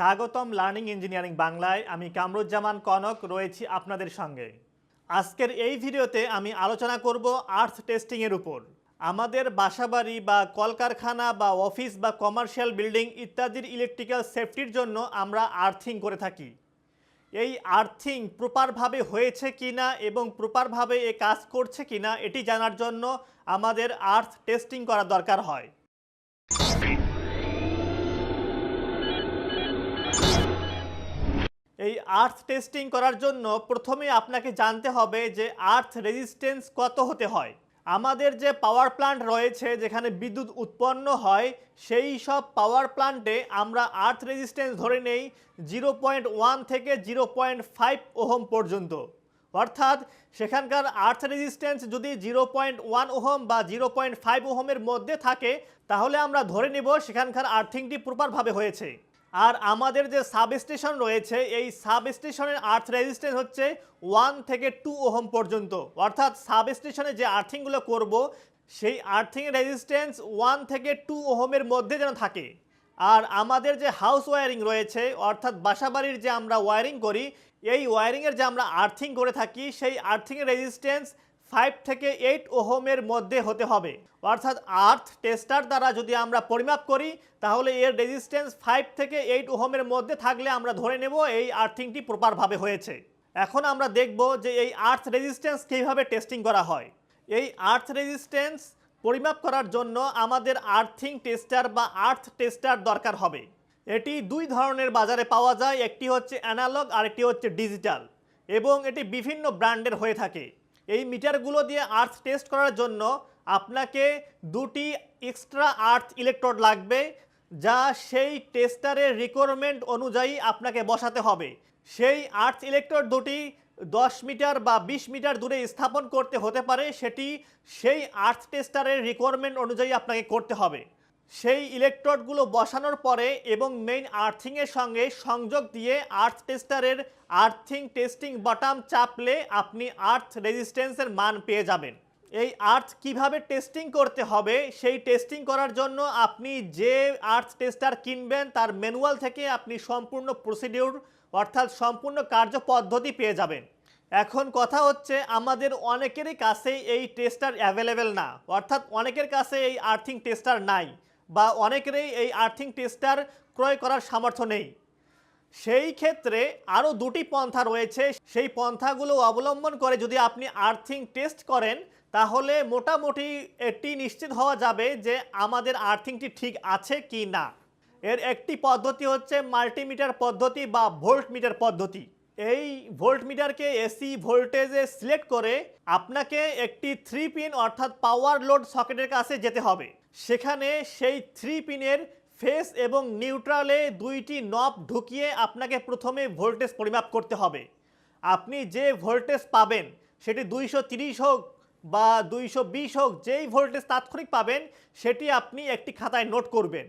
স্বাগতম learning engineering বাংলায়। আমি কামরুজ্জামান কনক রয়েছি আপনাদের সঙ্গে। আজকের এই ভিডিওতে আমি আলোচনা করব আর্থ টেস্টিংয়ের উপর। আমাদের বাসাবাড়ি বা কলকারখানা বা অফিস বা কমার্শিয়াল বিল্ডিং ইত্যাদির ইলেকট্রিক্যাল সেফটির জন্য আমরা আর্থিং করে থাকি। এই আর্থিং প্রপারভাবে হয়েছে কিনা এবং প্রপারভাবে এ কাজ করছে কিনা এটি জানার জন্য আমাদের আর্থ টেস্টিং করা দরকার হয়। এই আর্থ টেস্টিং করার জন্য প্রথমে আপনাকে জানতে হবে যে আর্থ রেজিস্ট্যান্স কত হতে হয়। আমাদের যে পাওয়ার প্ল্যান্ট রয়েছে যেখানে বিদ্যুৎ উৎপন্ন হয় সেই সব পাওয়ার প্ল্যান্টে আমরা আর্থ রেজিস্ট্যান্স ধরে নেই 0.1 থেকে 0.5 ওহম পর্যন্ত। অর্থাৎ সেখানকার আর্থ রেজিস্ট্যান্স যদি 0.1 ওহম বা 0.5 ওহমের মধ্যে থাকে তাহলে আমরা ধরে নেব সেখানকার আর্থিংটি প্রপারভাবে হয়েছে। আর আমাদের যে সাবস্টেশন রয়েছে এই সাবস্টেশনের আর্থ রেজিস্ট্যান্স হচ্ছে 1 থেকে 2 ওহম পর্যন্ত। অর্থাৎ সাবস্টেশনে যে আর্থিংগুলো করব সেই আর্থিংয়ের রেজিস্ট্যান্স 1 থেকে 2 ওহমের মধ্যে যেন থাকে। আর আমাদের যে হাউস ওয়্যারিং রয়েছে অর্থাৎ বাসাবাড়ির যে আমরা ওয়্যারিং করি এই ওয়্যারিংয়ের যে আমরা আর্থিং করে থাকি সেই আর্থিংয়ের রেজিস্ট্যান্স 5 থেকে 8 ওহমের মধ্যে হতে হবে। অর্থাৎ আর্থ টেস্টার দ্বারা যদি আমরা পরিমাপ করি তাহলে এর রেজিস্ট্যান্স 5 থেকে 8 ওহমের মধ্যে থাকলে আমরা ধরে নেব এই আর্থিংটি প্রপারভাবে হয়েছে। এখন আমরা দেখব যে এই আর্থ রেজিস্ট্যান্স কীভাবে টেস্টিং করা হয়। এই আর্থ রেজিস্ট্যান্স পরিমাপ করার জন্য আমাদের আর্থিং টেস্টার বা আর্থ টেস্টার দরকার হবে। এটি দুই ধরনের বাজারে পাওয়া যায়, একটি হচ্ছে অ্যানালগ আর একটি হচ্ছে ডিজিটাল, এবং এটি বিভিন্ন ব্র্যান্ডের হয়ে থাকে। এই মিটারগুলো দিয়ে আর্থ টেস্ট করার জন্য আপনাকে দুটি এক্সট্রা আর্থ ইলেকট্রোড লাগবে যা সেই টেস্টারের রিকোয়ারমেন্ট অনুযায়ী আপনাকে বসাতে হবে। সেই আর্থ ইলেকট্রোড দুটি 10 মিটার বা 20 মিটার দূরে স্থাপন করতে হতে পারে, সেটি সেই আর্থ টেস্টারের রিকোয়ারমেন্ট অনুযায়ী আপনাকে করতে হবে। সেই ইলেকট্রোডগুলো বসানোর পরে এবং মেইন আর্থিংয়ের সঙ্গে সংযোগ দিয়ে আর্থ টেস্টারের আর্থিং টেস্টিং বাটন চাপলে আপনি আর্থ রেজিস্ট্যান্সের মান পেয়ে যাবেন। এই আর্থ কিভাবে টেস্টিং করতে হবে সেই টেস্টিং করার জন্য আপনি যে আর্থ টেস্টার কিনবেন তার ম্যানুয়াল থেকে আপনি সম্পূর্ণ প্রসিডিউর অর্থাৎ সম্পূর্ণ কার্যপদ্ধতি পেয়ে যাবেন। এখন কথা হচ্ছে আমাদের অনেকেরই কাছে এই টেস্টার অ্যাভেলেবেল না, অর্থাৎ অনেকের কাছে এই আর্থিং টেস্টার নাই বা অনেকেরই এই আর্থিং টেস্টার ক্রয় করার সামর্থ্য নেই। সেই ক্ষেত্রে আরও দুটি পন্থা রয়েছে, সেই পন্থাগুলো অবলম্বন করে যদি আপনি আর্থিং টেস্ট করেন তাহলে মোটামুটি এটি নিশ্চিত হওয়া যাবে যে আমাদের আর্থিংটি ঠিক আছে কি না। এর একটি পদ্ধতি হচ্ছে মাল্টিমিটার পদ্ধতি বা ভোল্ট মিটার পদ্ধতি। এই ভোল্ট মিটারকে এসি ভোল্টেজে সিলেক্ট করে আপনাকে একটি 3 পিন অর্থাৎ পাওয়ার লোড সকেটের কাছে যেতে হবে। সেখানে সেই 3 পিনের ফেস এবং নিউট্রালে দুইটি নব ঢুকিয়ে আপনাকে প্রথমে ভোল্টেজ পরিমাপ করতে হবে। আপনি যে ভোল্টেজ পাবেন সেটি 230 হোক বা 220 হোক, যেই ভোল্টেজ তাৎক্ষণিক পাবেন সেটি আপনি একটি খাতায় নোট করবেন।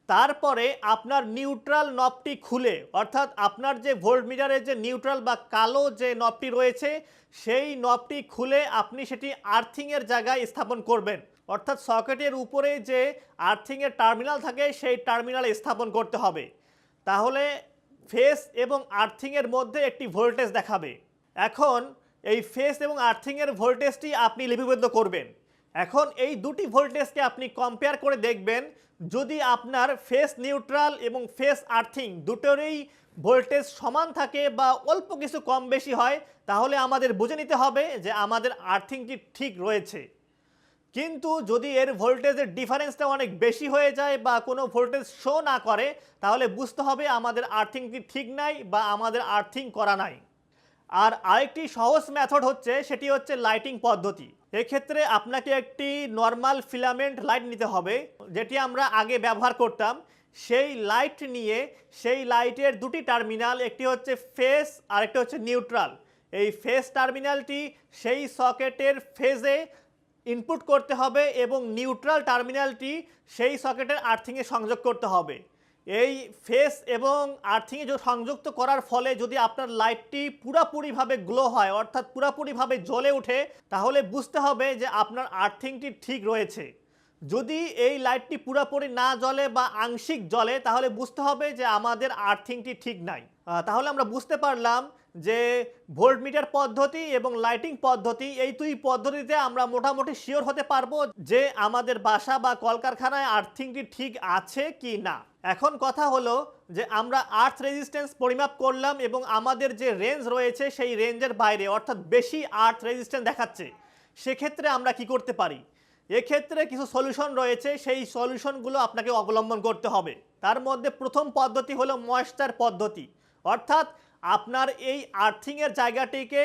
তারপরে আপনার নিউট্রাল নবটি খুলে অর্থাৎ আপনার যে ভোল্ট মিটারের যে নিউট্রাল বা কালো যে নবটি রয়েছে সেই নবটি খুলে আপনি সেটি আর্থিংয়ের জায়গায় স্থাপন করবেন। অর্থাৎ সকেটের উপরে যে আর্থিংয়ের টার্মিনাল থাকে সেই টার্মিনালে স্থাপন করতে হবে। তাহলে ফেস এবং আর্থিংয়ের মধ্যে একটি ভোল্টেজ দেখাবে। এখন এই ফেস এবং আর্থিংয়ের ভোল্টেজটি আপনি লিপিবদ্ধ করবেন। এখন এই দুটি ভোল্টেজকে আপনি কম্পেয়ার করে দেখবেন, যদি আপনার ফেস নিউট্রাল এবং ফেস আর্থিং দুটোরই ভোল্টেজ সমান থাকে বা অল্প কিছু কম বেশি হয় তাহলে আমাদের বুঝে নিতে হবে যে আমাদের আর্থিংটি ঠিক রয়েছে। কিন্তু যদি এর ভোল্টেজের ডিফারেন্সটা অনেক বেশি হয়ে যায় বা কোনো ভোল্টেজ শো না করে তাহলে বুঝতে হবে আমাদের আর্থিংটি ঠিক নাই বা আমাদের আর্থিং করা নাই। আর আরেকটি সহজ মেথড হচ্ছে, সেটি হচ্ছে লাইটিং পদ্ধতি। এক্ষেত্রে আপনাকে একটি নর্মাল ফিলামেন্ট লাইট নিতে হবে যেটি আমরা আগে ব্যবহার করতাম। সেই লাইট নিয়ে সেই লাইটের দুটি টার্মিনাল, একটি হচ্ছে ফেস আর একটি হচ্ছে নিউট্রাল, এই ফেস টার্মিনালটি সেই সকেটের ফেজে ইনপুট করতে হবে এবং নিউট্রাল টার্মিনালটি সেই সকেটের আর্থিংয়ে সংযোগ করতে হবে। এই ফেস এবং আর্থিংয়ে সংযুক্ত করার ফলে যদি আপনার লাইটটি পুরোপুরিভাবে গ্লো হয় অর্থাৎ পুরোপুরিভাবে জ্বলে ওঠে তাহলে বুঝতে হবে যে আপনার আর্থিংটি ঠিক রয়েছে। যদি এই লাইটটি পুরোপুরি না জ্বলে বা আংশিক জ্বলে তাহলে বুঝতে হবে যে আমাদের আর্থিংটি ঠিক নাই। তাহলে আমরা বুঝতে পারলাম যে ভোল্টমিটার পদ্ধতি এবং লাইটিং পদ্ধতি এই দুই পদ্ধতিতে আমরা মোটামুটি শিওর হতে পারবো যে আমাদের বাসা বা কলকারখানায় আর্থিংটি ঠিক আছে কি না। এখন কথা হলো যে আমরা আর্থ রেজিস্ট্যান্স পরিমাপ করলাম এবং আমাদের যে রেঞ্জ রয়েছে সেই রেঞ্জের বাইরে অর্থাৎ বেশি আর্থ রেজিস্ট্যান্স দেখাচ্ছে, সেক্ষেত্রে আমরা কি করতে পারি? এক্ষেত্রে কিছু সলিউশন রয়েছে, সেই সলিউশনগুলো আপনাকে অবলম্বন করতে হবে। তার মধ্যে প্রথম পদ্ধতি হলো ময়েশ্চার পদ্ধতি, অর্থাৎ আপনার এই আর্থিংয়ের জায়গাটিকে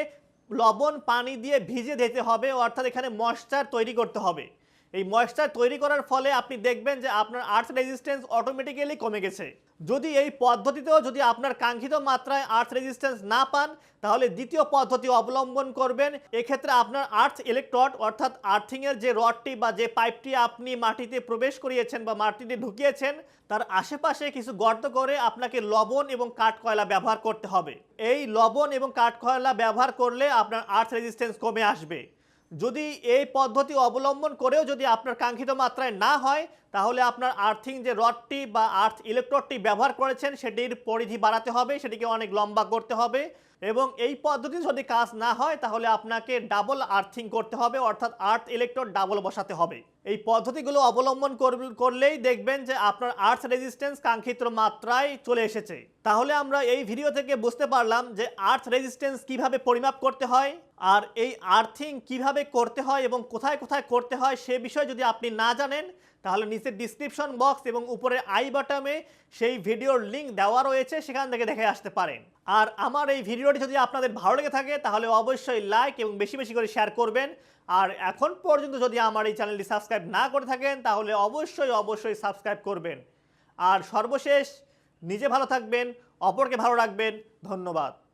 লবণ পানি দিয়ে ভিজে দিতে হবে, অর্থাৎ এখানে ময়েশ্চার তৈরি করতে হবে। এই ময়েশ্চার তৈরি করার ফলে আপনি দেখবেন যে আপনার আর্থ রেজিস্ট্যান্স অটোমেটিক্যালি কমে গেছে। যদি এই পদ্ধতিতেও যদি আপনার কাঙ্ক্ষিত মাত্রায় আর্থ রেজিস্ট্যান্স না পান তাহলে দ্বিতীয় পদ্ধতি অবলম্বন করবেন। এক্ষেত্রে আপনার আর্থ ইলেকট্রড অর্থাৎ আর্থিংয়ের যে রডটি বা যে পাইপটি আপনি মাটিতে প্রবেশ করিয়েছেন বা মাটিতে ঢুকিয়েছেন তার আশেপাশে কিছু গর্ত করে আপনাকে লবণ এবং কাঠকয়লা ব্যবহার করতে হবে। এই লবণ এবং কাঠকয়লা ব্যবহার করলে আপনার আর্থ রেজিস্ট্যান্স কমে আসবে। যদি এই পদ্ধতি অবলম্বন করেও যদি আপনার কাঙ্ক্ষিত মাত্রায় না হয় তাহলে আপনার আর্থিং যে রডটি বা আর্থ ইলেকট্রডটি ব্যবহার করেছেন সেটির পরিধি বাড়াতে হবে, সেটিকে অনেক লম্বা করতে হবে এবং এই পদ্ধতি যদি কাজ না হয় তাহলে আপনাকে ডাবল আর্থিং করতে হবে, অর্থাৎ আর্থ ইলেকট্রড ডাবল বসাতে হবে। এই পদ্ধতিগুলো অবলম্বন করলেই দেখবেন যে আপনার আর্থ রেজিস্ট্যান্স কাঙ্ক্ষিত মাত্রায় চলে এসেছে। তাহলে আমরা এই ভিডিও থেকে বুঝতে পারলাম যে আর্থ রেজিস্ট্যান্স কিভাবে পরিমাপ করতে হয় আর এই আর্থিং কিভাবে করতে হয় এবং কোথায় কোথায় করতে হয় সে বিষয়ে যদি আপনি না জানেন তাহলে নিচে ডিসক্রিপশন বক্স এবং উপরে আই বাটনে সেই ভিডিওর লিঙ্ক দেওয়া রয়েছে, সেখান থেকে দেখে আসতে পারেন। আর আমার এই ভিডিওটি যদি আপনাদের ভালো লেগে থাকে তাহলে অবশ্যই লাইক এবং বেশি বেশি করে শেয়ার করবেন। আর এখন পর্যন্ত যদি আমার এই চ্যানেলটি সাবস্ক্রাইব না করে থাকেন তাহলে অবশ্যই সাবস্ক্রাইব করবেন। আর সর্বশেষ নিজে ভালো থাকবেন, অপরকে ভালো রাখবেন। ধন্যবাদ।